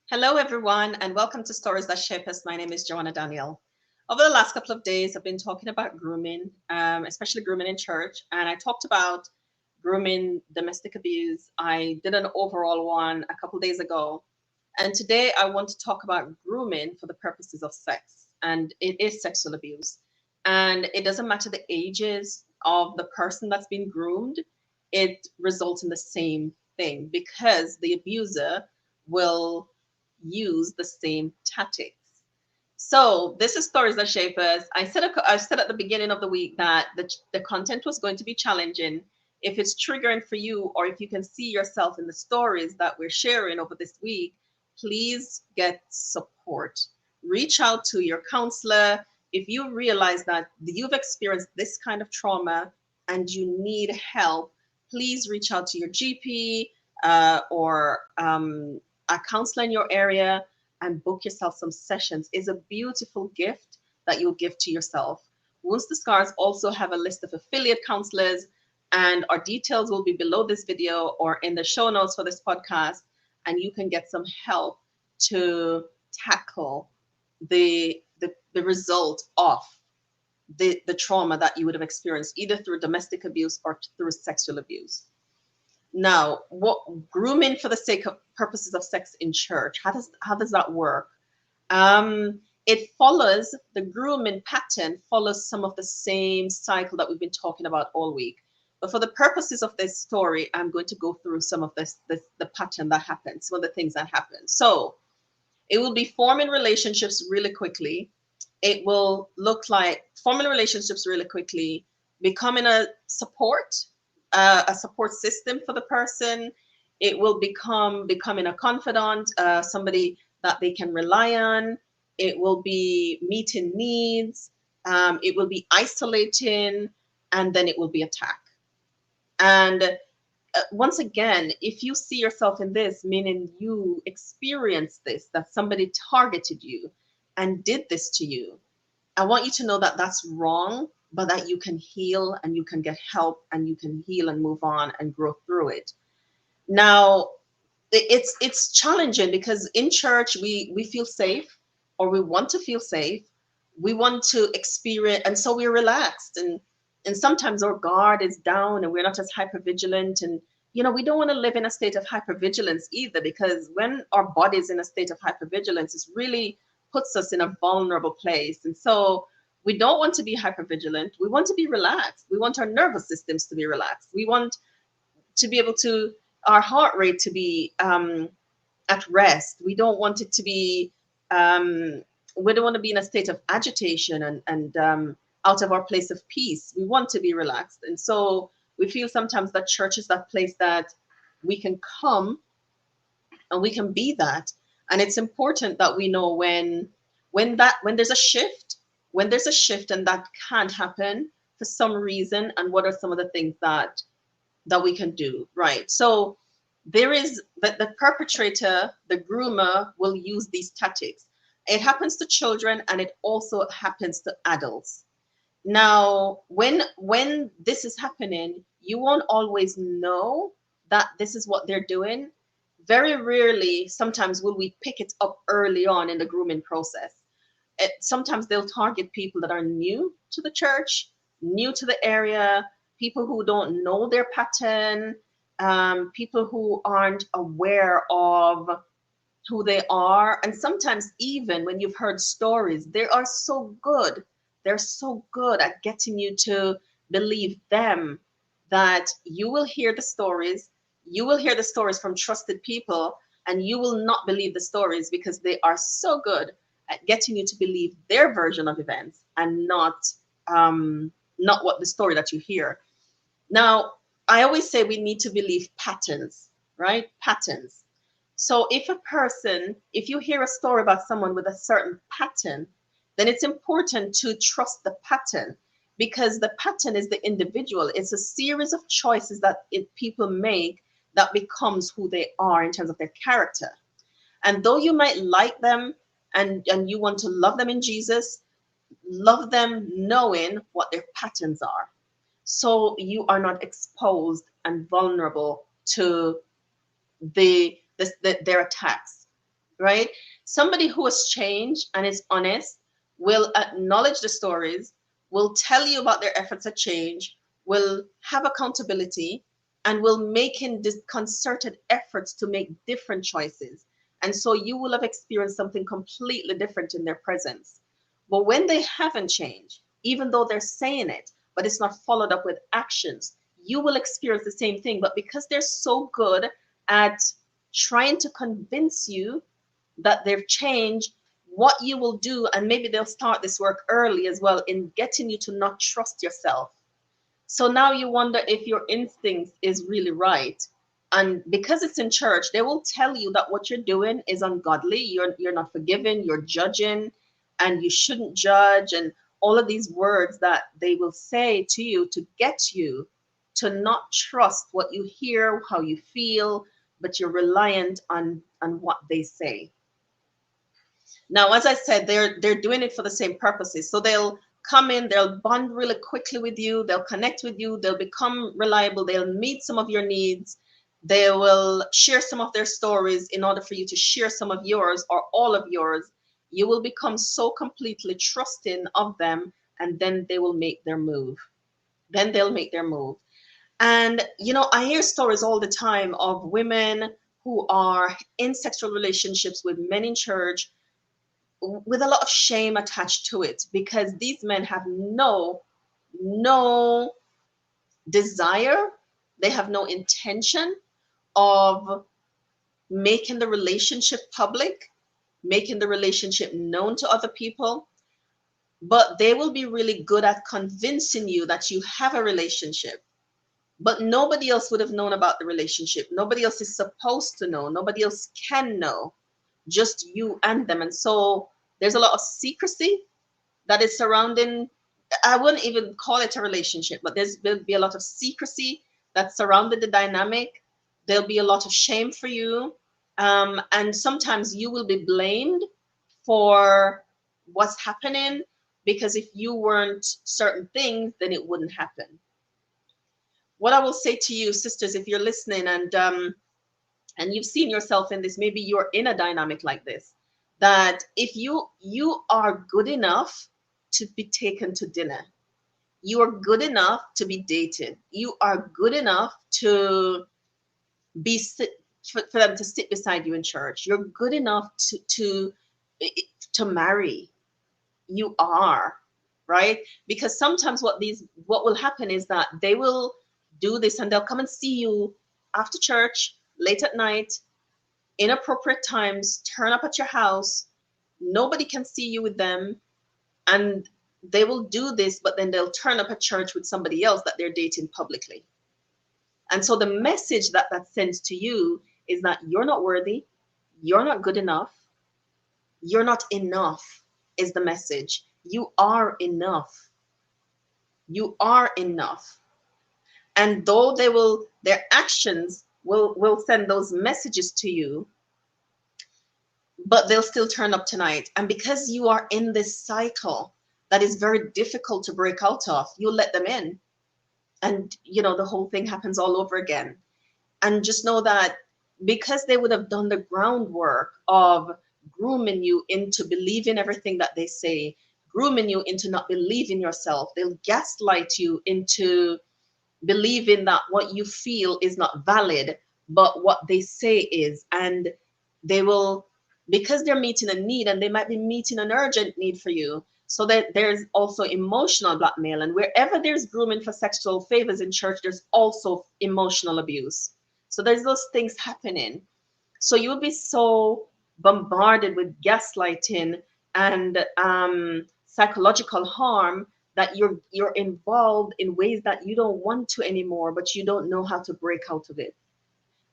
Hello, everyone, and welcome to Stories That Shape Us. My name is Joanna Daniel. Over the last couple of days, I've been talking about grooming, especially grooming in church, and I talked about grooming domestic abuse. I did an overall one a couple days ago, and today I want to talk about grooming for the purposes of sex, and it is sexual abuse. And it doesn't matter the ages of the person that's been groomed, it results in the same thing because the abuser will use the same tactics. So this is Stories That Shape Us. I said at the beginning of the week that the content was going to be challenging. If it's triggering for you, or if you can see yourself in the stories that we're sharing over this week, please get support. Reach out to your counselor. If you realize that you've experienced this kind of trauma and you need help, please reach out to your GP or a counselor in your area and book yourself some sessions. Is a beautiful gift that you'll give to yourself. Wounds to Scars also have a list of affiliate counselors, and our details will be below this video or in the show notes for this podcast, and you can get some help to tackle the result of the trauma that you would have experienced either through domestic abuse or through sexual abuse. Now, what grooming for the sake of purposes of sex in church? How does that work? It follows the grooming pattern follows some of the same cycle that we've been talking about all week. But for the purposes of this story, I'm going to go through some of the pattern that happens, some of the things that happen. So it will be forming relationships really quickly. It will look like forming relationships really quickly, becoming a support system for the person. It will becoming a confidant, somebody that they can rely on. It will be meeting needs. It will be isolating, and then it will be attack. And once again, if you see yourself in this, meaning you experienced this, that somebody targeted you and did this to you, I want you to know that that's wrong, but that you can heal and you can get help and you can heal and move on and grow through it. Now, it's challenging because in church we feel safe, or we want to feel safe. We want to experience, and so we're relaxed, and sometimes our guard is down and we're not as hyper vigilant. And we don't want to live in a state of hypervigilance either, because when our body is in a state of hypervigilance, it really puts us in a vulnerable place. And so we don't want to be hypervigilant. We want to be relaxed. We want our nervous systems to be relaxed. We want to be able to our heart rate to be at rest. We don't want it to be we don't want to be in a state of agitation and out of our place of peace. We want to be relaxed. And so we feel sometimes that church is that place that we can come and we can be that. And it's important that we know when there's a shift, and that can't happen for some reason, and what are some of the things that we can do, right? So there is the perpetrator, the groomer will use these tactics. It happens to children and it also happens to adults. Now, when this is happening, you won't always know that this is what they're doing. Very rarely, sometimes will we pick it up early on in the grooming process. Sometimes they'll target people that are new to the church, new to the area, people who don't know their pattern, people who aren't aware of who they are. And sometimes, even when you've heard stories, they are so good. They're so good at getting you to believe them that you will hear the stories. You will hear the stories from trusted people, and you will not believe the stories because they are so good at getting you to believe their version of events and not what the story that you hear. Now, I always say we need to believe patterns, right? Patterns. So if you hear a story about someone with a certain pattern, then it's important to trust the pattern, because the pattern is the individual. It's a series of choices that people make that becomes who they are in terms of their character. And though you might like them and you want to love them in Jesus, love them knowing what their patterns are, so you are not exposed and vulnerable to their attacks. right? Somebody who has changed and is honest will acknowledge the stories, will tell you about their efforts at change, will have accountability, and will make in this concerted efforts to make different choices. And so you will have experienced something completely different in their presence. But when they haven't changed, even though they're saying it, but it's not followed up with actions, you will experience the same thing. But because they're so good at trying to convince you that they've changed, what you will do, and maybe they'll start this work early as well in getting you to not trust yourself. So now you wonder if your instinct is really right. And because it's in church, they will tell you that what you're doing is ungodly. You're not forgiving, you're judging, and you shouldn't judge, and all of these words that they will say to you to get you to not trust what you hear, how you feel, but you're reliant on what they say. Now, as I said, they're doing it for the same purposes. So they'll come in, they'll bond really quickly with you, they'll connect with you, they'll become reliable, they'll meet some of your needs, they will share some of their stories in order for you to share some of yours or all of yours. You will become so completely trusting of them, and then they will make their move. Then they'll make their move. And I hear stories all the time of women who are in sexual relationships with men in church with a lot of shame attached to it, because these men have no desire, they have no intention of making the relationship public, making the relationship known to other people, but they will be really good at convincing you that you have a relationship. But nobody else would have known about the relationship. Nobody else is supposed to know. Nobody else can know. Just you and them. And so there's a lot of secrecy that is surrounding. I wouldn't even call it a relationship, but there'll be a lot of secrecy that surrounded the dynamic. There'll be a lot of shame for you, and sometimes you will be blamed for what's happening, because if you weren't certain things, then it wouldn't happen. What I will say to you, sisters, if you're listening and you've seen yourself in this, maybe you're in a dynamic like this, that if you are good enough to be taken to dinner, you are good enough to be dated, you are good enough to be for them to sit beside you in church, you're good enough to marry, you are, right? Because sometimes what will happen is that they will do this, and they'll come and see you after church late at night, inappropriate times, turn up at your house, nobody can see you with them, and they will do this, but then they'll turn up at church with somebody else that they're dating publicly. And so the message that sends to you is that you're not worthy, you're not good enough, you're not enough, is the message. You are enough. You are enough. And though their actions will send those messages to you, but they'll still turn up tonight. And because you are in this cycle that is very difficult to break out of, you let them in. And the whole thing happens all over again. And just know that because they would have done the groundwork of grooming you into believing everything that they say, grooming you into not believing yourself, they'll gaslight you into believing that what you feel is not valid, but what they say is. And they will, because they're meeting a need, and they might be meeting an urgent need for you. So that there's also emotional blackmail. And wherever there's grooming for sexual favors in church, there's also emotional abuse. So there's those things happening. So you'll be so bombarded with gaslighting and psychological harm that you're involved in ways that you don't want to anymore, but you don't know how to break out of it.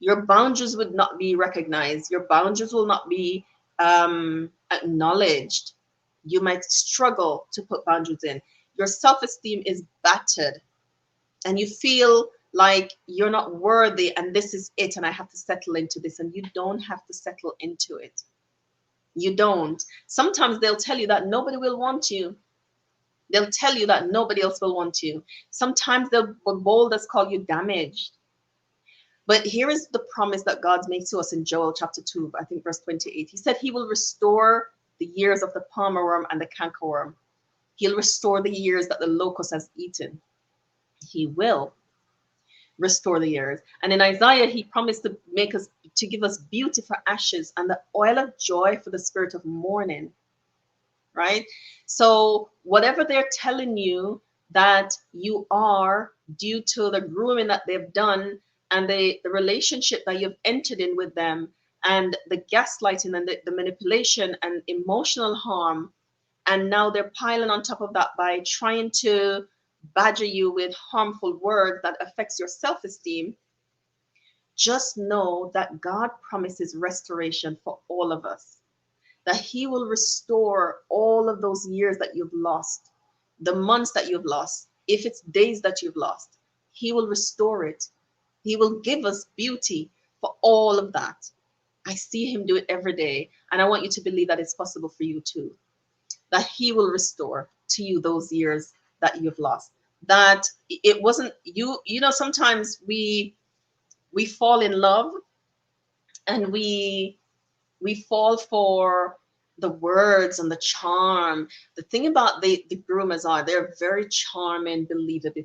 Your boundaries would not be recognized. Your boundaries will not be acknowledged. You might struggle to put boundaries in. Your self-esteem is battered, and you feel like you're not worthy, and this is it, and I have to settle into this. And you don't have to settle into it. You don't. Sometimes they'll tell you that nobody will want you. They'll tell you that nobody else will want you. Sometimes they'll be bold as call you damaged. But here is the promise that God makes to us in Joel chapter 2, I think verse 28. He said he will restore the years of the palmer worm and the cankerworm. He'll restore the years that the locust has eaten. He will restore the years. And in Isaiah, he promised to make us, to give us beauty for ashes and the oil of joy for the spirit of mourning, right? So whatever they're telling you that you are due to the grooming that they've done and the relationship that you've entered in with them and the gaslighting and the manipulation and emotional harm, and now they're piling on top of that by trying to badger you with harmful words that affects your self-esteem, just know that God promises restoration for all of us, that he will restore all of those years that you've lost, the months that you've lost, if it's days that you've lost, he will restore it. He will give us beauty for all of that. I see him do it every day, and I want you to believe that it's possible for you too, that he will restore to you those years that you've lost. That it wasn't you, you know, sometimes we fall in love and we fall for the words and the charm. The thing about the groomers are they're very charming, believable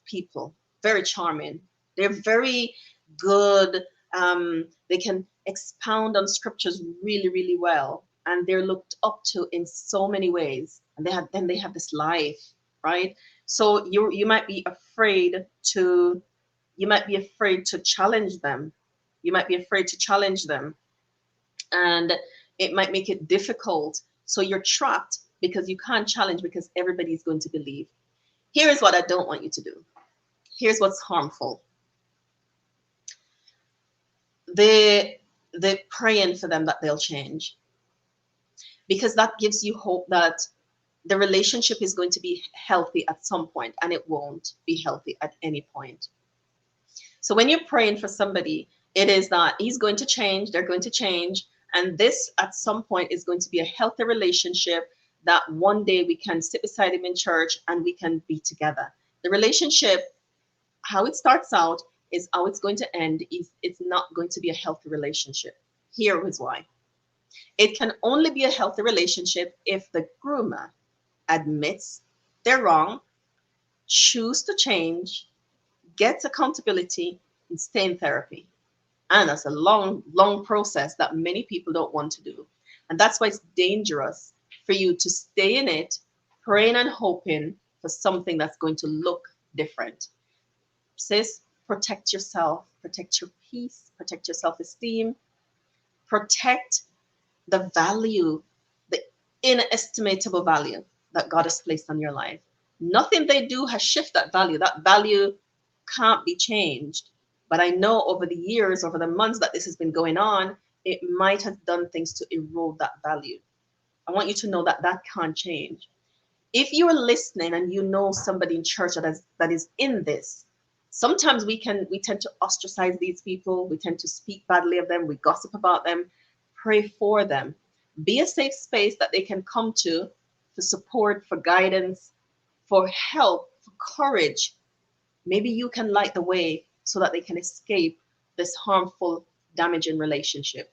people. Very charming. They're very good. They can expound on scriptures really, really well, and they're looked up to in so many ways. And they have this life, right? So you might be afraid to challenge them. You might be afraid to challenge them, and it might make it difficult. So you're trapped because you can't challenge because everybody's going to believe. Here is what I don't want you to do. Here's what's harmful. They're praying for them that they'll change, because that gives you hope that the relationship is going to be healthy at some point, and it won't be healthy at any point. So when you're praying for somebody, it is that he's going to change, they're going to change, and this at some point is going to be a healthy relationship that one day we can sit beside him in church and we can be together. The relationship, how it starts out is how it's going to end. It's not going to be a healthy relationship. Here is why. It can only be a healthy relationship if the groomer admits they're wrong, choose to change, gets accountability, and stay in therapy. And that's a long, long process that many people don't want to do. And that's why it's dangerous for you to stay in it, praying and hoping for something that's going to look different. Sis, protect yourself, protect your peace, protect your self-esteem, protect the value, the inestimable value that God has placed on your life. Nothing they do has shifted that value. That value can't be changed. But I know over the years, over the months that this has been going on, it might have done things to erode that value. I want you to know that that can't change. If you are listening and you know somebody in church that is in this, sometimes we tend to ostracize these people. We tend to speak badly of them. We gossip about them. Pray for them. Be a safe space that they can come to for support, for guidance, for help, for courage. Maybe you can light the way so that they can escape this harmful, damaging relationship.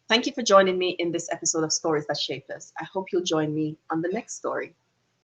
Thank you for joining me in this episode of Stories That Shape Us. I hope you'll join me on the next story.